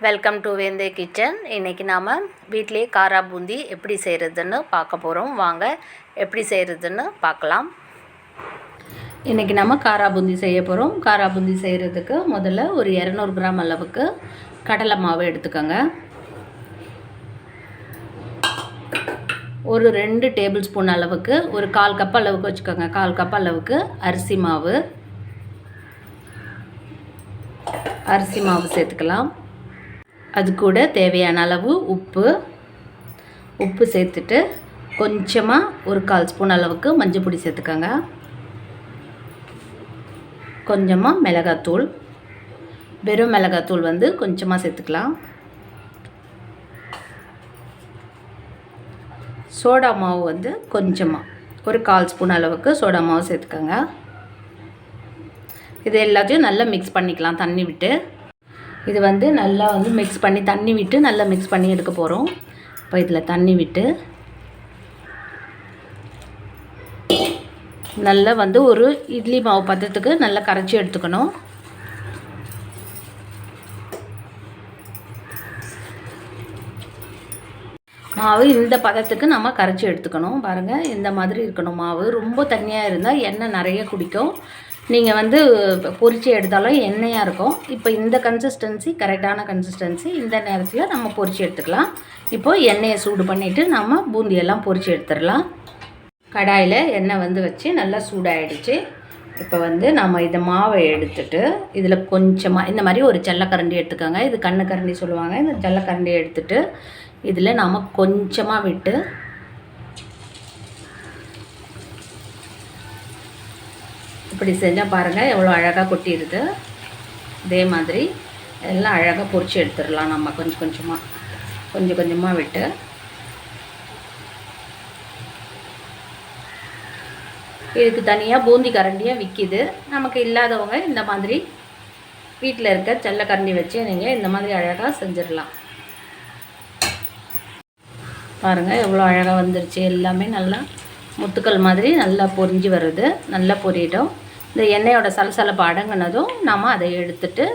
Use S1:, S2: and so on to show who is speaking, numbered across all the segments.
S1: Welcome to வேந்தே kitchen. இன்றைக்கி நாம் வீட்டிலே காரா பூந்தி எப்படி செய்கிறதுன்னு பார்க்க போகிறோம். வாங்க எப்படி செய்கிறதுன்னு பார்க்கலாம். இன்றைக்கி நம்ம காரா பூந்தி செய்ய போகிறோம். காரா பூந்தி செய்கிறதுக்கு முதல்ல ஒரு 200 கிராம் அளவுக்கு கடலை மாவு எடுத்துக்கோங்க. ஒரு 2 டேபிள் ஸ்பூன் அளவுக்கு, ஒரு 1/4 கப் அளவுக்கு வச்சுக்கோங்க. 1/4 கப் அளவுக்கு அரிசி மாவு சேர்த்துக்கலாம். அது கூட தேவையான அளவு உப்பு சேர்த்துட்டு கொஞ்சமாக ஒரு 1/4 ஸ்பூன் அளவுக்கு மஞ்சள் பொடி சேர்த்துக்கோங்க. கொஞ்சமாக மிளகாத்தூள், வெறும் மிளகாத்தூள் கொஞ்சமாக சேர்த்துக்கலாம். சோடா மாவு கொஞ்சமாக ஒரு 1/4 ஸ்பூன் அளவுக்கு சோடா மாவு சேர்த்துக்கோங்க. இது எல்லாத்தையும் நல்லா மிக்ஸ் பண்ணிக்கலாம் தண்ணி விட்டு. இது நல்லா மிக்ஸ் பண்ணி தண்ணி விட்டு நல்லா மிக்ஸ் பண்ணி எடுக்க போகிறோம். இப்போ இதில் தண்ணி விட்டு நல்லா ஒரு இட்லி மாவு பதத்துக்கு நல்லா கரைச்சி எடுத்துக்கணும். மாவு இந்த பதத்துக்கு நம்ம கரைச்சி எடுத்துக்கணும். பாருங்கள், இந்த மாதிரி இருக்கணும் மாவு. ரொம்ப தண்ணியாக இருந்தால் எண்ணெய் நிறைய குடிக்கும். நீங்கள் பொரிச்சு எடுத்தாலும் எண்ணெயாக இருக்கும். இப்போ இந்த கன்சிஸ்டன்சி கரெக்டான கன்சிஸ்டன்சி. இந்த நேரத்தில் நம்ம பொரிச்சு எடுத்துக்கலாம். இப்போது எண்ணெயை சூடு பண்ணிவிட்டு நம்ம பூந்தியெல்லாம் பொரிச்சு எடுத்துடலாம். கடாயில் எண்ணெய் வச்சு நல்லா சூடாகிடுச்சு. இப்போ நம்ம இந்த மாவை எடுத்துட்டு இதில் கொஞ்சமாக இந்த மாதிரி ஒரு ஜல்லக்கரண்டி எடுத்துக்கோங்க. இது கரண்டி சொல்லுவாங்க. இந்த ஜல்லக்கரண்டி எடுத்துட்டு இதில் நாம் கொஞ்சமாக விட்டு இப்படி செஞ்சால் பாருங்கள் எவ்வளோ அழகாக கொட்டிடுது. இதே மாதிரி எல்லாம் அழகாக பொரிச்சு எடுத்துடலாம். நம்ம கொஞ்சம் கொஞ்சமாக விட்டு இதுக்கு தனியாக பூந்தி கரண்டியாக விற்கிது. நமக்கு இல்லாதவங்க இந்த மாதிரி வீட்டில் இருக்க ஜல்லக்கரண்டி வச்சு நீங்கள் இந்த மாதிரி அழகாக செஞ்சிடலாம். பாருங்கள் எவ்வளோ அழகாக வந்துருச்சு. எல்லாமே நல்லா முத்துக்கள் மாதிரி நல்லா பொரிஞ்சு வருது. நல்லா பொரியட்டும். இந்த எண்ணெயோட சலசலப்பு அடங்கினதும் நாம் அதை எடுத்துட்டு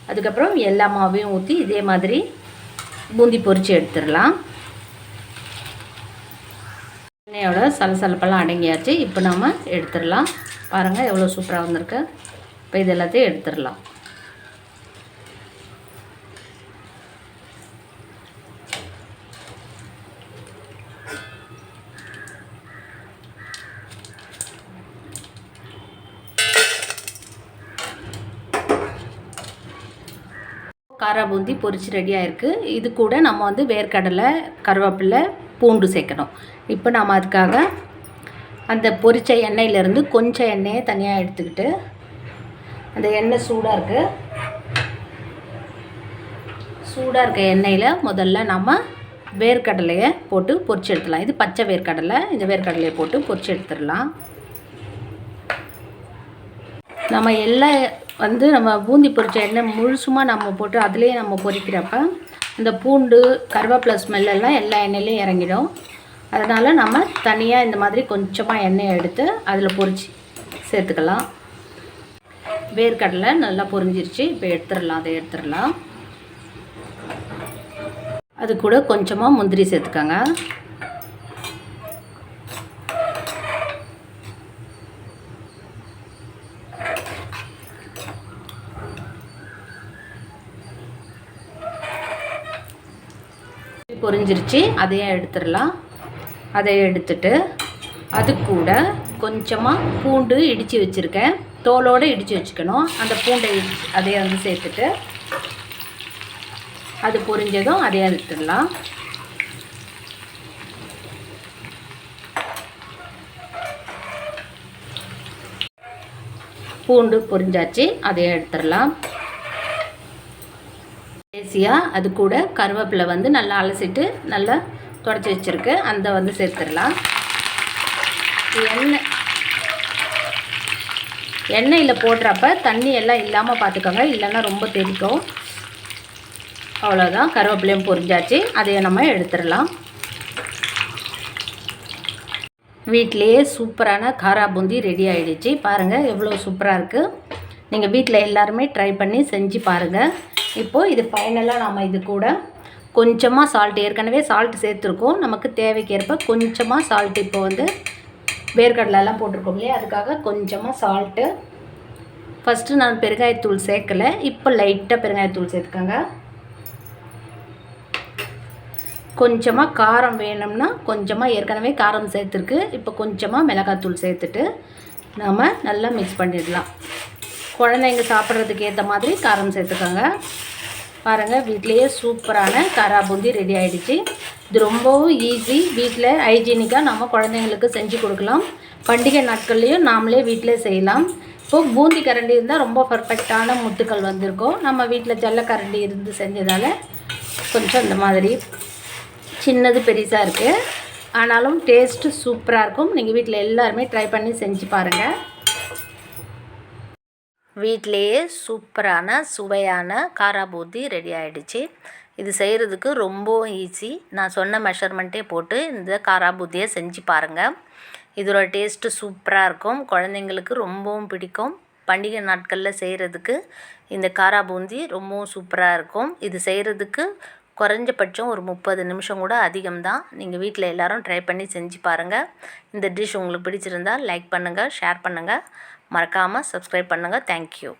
S1: அதுக்கப்புறம் எல்லா மாவையும் ஊற்றி இதே மாதிரி பூந்தி பொரித்து எடுத்துடலாம். எண்ணெயோட சலசலப்பெல்லாம் அடங்கியாச்சு. இப்போ நாம் எடுத்துடலாம். பாருங்கள் எவ்வளோ சூப்பராக வந்திருக்கு. இப்போ இது எல்லாத்தையும் எடுத்துடலாம். காரா பூந்தி பொரிச்சு ரெடியாக இருக்குது. இது கூட நம்ம வேர்க்கடலை, கருவேப்பிலை, பூண்டு சேர்க்கணும். இப்போ நாம் அதுக்காக அந்த பொரிச்ச எண்ணெயிலேருந்து கொஞ்சம் எண்ணெயை தனியாக எடுத்துக்கிட்டு அந்த எண்ணெய் சூடாக இருக்க எண்ணெயில் முதல்ல நம்ம வேர்க்கடலையை போட்டு பொரிச்சு எடுத்துடலாம். இது பச்சை வேர்க்கடலை. இந்த வேர்க்கடலையை போட்டு பொரிச்சு எடுத்துடலாம். நம்ம எல்லாம் நம்ம பூந்தி பொரிச்ச எண்ணெய் முழுசுமாக நம்ம போட்டு அதிலே நம்ம பொரிக்கிறப்ப இந்த பூண்டு, கருவேப்பிலை ஸ்மெல்லெல்லாம் எல்லா எண்ணெயிலையும் இறங்கிடும். அதனால் நம்ம தனியாக இந்த மாதிரி கொஞ்சமாக எண்ணெயை எடுத்து அதில் பொரிச்சு சேர்த்துக்கலாம். வேர்க்கடலை நல்லா பொரிஞ்சிருச்சு. இப்போ அதை எடுத்துடலாம். அது கூட கொஞ்சமாக முந்திரி சேர்த்துக்கோங்க. பொரிஞ்சிருச்சு. அதையே எடுத்துடலாம். அதை எடுத்துட்டு அது கூட கொஞ்சமாக பூண்டு இடித்து வச்சுருக்கேன். தோலோடு இடித்து வச்சுக்கணும். அந்த பூண்டை அதையே சேர்த்துட்டு அது பொரிஞ்சதும் அதையே எடுத்துடலாம். பூண்டு பொரிஞ்சாச்சு. அதையே எடுத்துடலாம். கடைசியாக அது கூட கருவேப்பிலை நல்லா அலசிட்டு நல்லா துடைச்சி வச்சுருக்கு. அந்த சேர்த்துடலாம். எண்ணெயில் போடுறப்ப தண்ணி எல்லாம் இல்லாமல் பார்த்துக்கோங்க, இல்லைன்னா ரொம்ப தெரிக்கும். அவ்வளோதான். கருவேப்பிலையும் பொரிஞ்சாச்சு. அதையே நம்ம எடுத்துடலாம். வீட்டிலையே சூப்பரான காரா பூந்தி ரெடி ஆகிடுச்சு. பாருங்கள் எவ்வளோ சூப்பராக இருக்குது. நீங்கள் வீட்டில் எல்லாருமே ட்ரை பண்ணி செஞ்சு பாருங்கள். இப்போது இது ஃபைனலாக நாம் இது கூட கொஞ்சமாக சால்ட், ஏற்கனவே சால்ட் சேர்த்துருக்கோம், நமக்கு தேவைக்கேற்ப கொஞ்சமாக சால்ட், இப்போ வந்து வேர்க்கடலெல்லாம் போட்டிருக்கோம் இல்லையா, அதுக்காக கொஞ்சமாக சால்ட்டு. ஃபஸ்ட்டு நான் பெருங்காயத்தூள் சேர்க்கலை, இப்போ லைட்டாக பெருங்காயத்தூள் சேர்த்துக்கோங்க. கொஞ்சமாக காரம் வேணும்னா கொஞ்சமாக, ஏற்கனவே காரம் சேர்த்துருக்கு, இப்போ கொஞ்சமாக மிளகாத்தூள் சேர்த்துட்டு நாம் நல்லா மிக்ஸ் பண்ணிடலாம். குழந்தைங்க சாப்பிட்றதுக்கு ஏற்ற மாதிரி காரம் சேர்த்துக்கோங்க. பாருங்கள், வீட்டிலையே சூப்பரான காரா பூந்தி ரெடி ஆகிடுச்சு. இது ரொம்பவும் ஈஸி, வீட்டில் ஹைஜீனிக்காக நம்ம குழந்தைங்களுக்கு செஞ்சு கொடுக்கலாம். பண்டிகை நாட்கள்லேயும் நாமளே வீட்டிலே செய்யலாம். இப்போது பூந்தி கரண்டி இருந்தால் ரொம்ப பர்ஃபெக்டான முத்துக்கள் வந்திருக்கும். நம்ம வீட்டில் ஜல்லக்கரண்டி இருந்து செஞ்சதால் கொஞ்சம் இந்த மாதிரி சின்னது பெருசாக இருக்குது, ஆனாலும் டேஸ்ட்டு சூப்பராக இருக்கும். நீங்கள் வீட்டில் எல்லாருமே ட்ரை பண்ணி செஞ்சு பாருங்கள். வீட்டிலையே சூப்பரான சுவையான காரா பூந்தி ரெடி ஆகிடுச்சு. இது செய்கிறதுக்கு ரொம்பவும் ஈஸி. நான் சொன்ன மெஷர்மெண்ட்டே போட்டு இந்த காரா பூந்தியை செஞ்சு பாருங்கள். இதோட டேஸ்ட்டு சூப்பராக இருக்கும், குழந்தைங்களுக்கு ரொம்பவும் பிடிக்கும். பண்டிகை நாட்களில் செய்கிறதுக்கு இந்த காரா பூந்தி ரொம்பவும் சூப்பராக இருக்கும். இது செய்கிறதுக்கு குறைஞ்சபட்சம் ஒரு 30 நிமிஷம் கூட அதிகம்தான். நீங்கள் வீட்டில் எல்லோரும் ட்ரை பண்ணி செஞ்சு பாருங்கள். இந்த டிஷ் உங்களுக்கு பிடிச்சிருந்தால் லைக் பண்ணுங்கள், ஷேர் பண்ணுங்கள், மறக்காமல் சப்ஸ்கிரைப் பண்ணுங்கள். தேங்க்யூ.